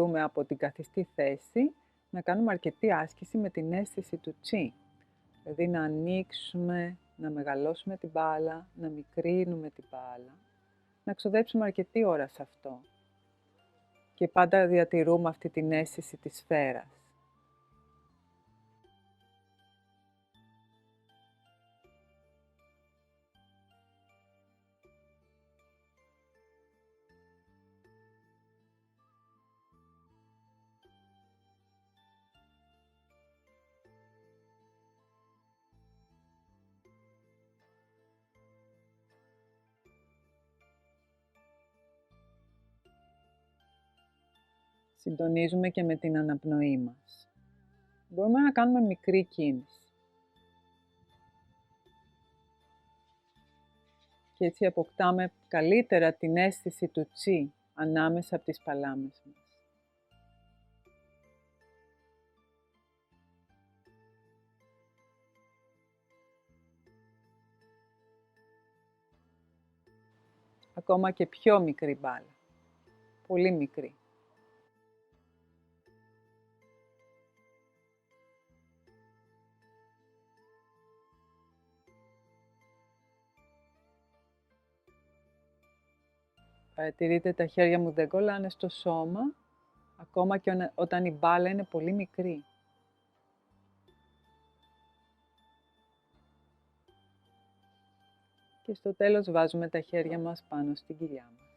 μπορούμε από την καθιστή θέση να κάνουμε αρκετή άσκηση με την αίσθηση του τσι. Δηλαδή να ανοίξουμε, να μεγαλώσουμε την μπάλα, να μικρύνουμε την μπάλα, να ξοδέψουμε αρκετή ώρα σε αυτό. Και πάντα διατηρούμε αυτή την αίσθηση της σφαίρας. Συντονίζουμε και με την αναπνοή μας. Μπορούμε να κάνουμε μικρή κίνηση. Και έτσι αποκτάμε καλύτερα την αίσθηση του τσι ανάμεσα από τις παλάμες μας. Ακόμα και πιο μικρή μπάλα. Πολύ μικρή. Παρατηρείτε, τα χέρια μου δεν κολλάνε στο σώμα, ακόμα και όταν η μπάλα είναι πολύ μικρή. Και στο τέλος βάζουμε τα χέρια μας πάνω στην κοιλιά μας.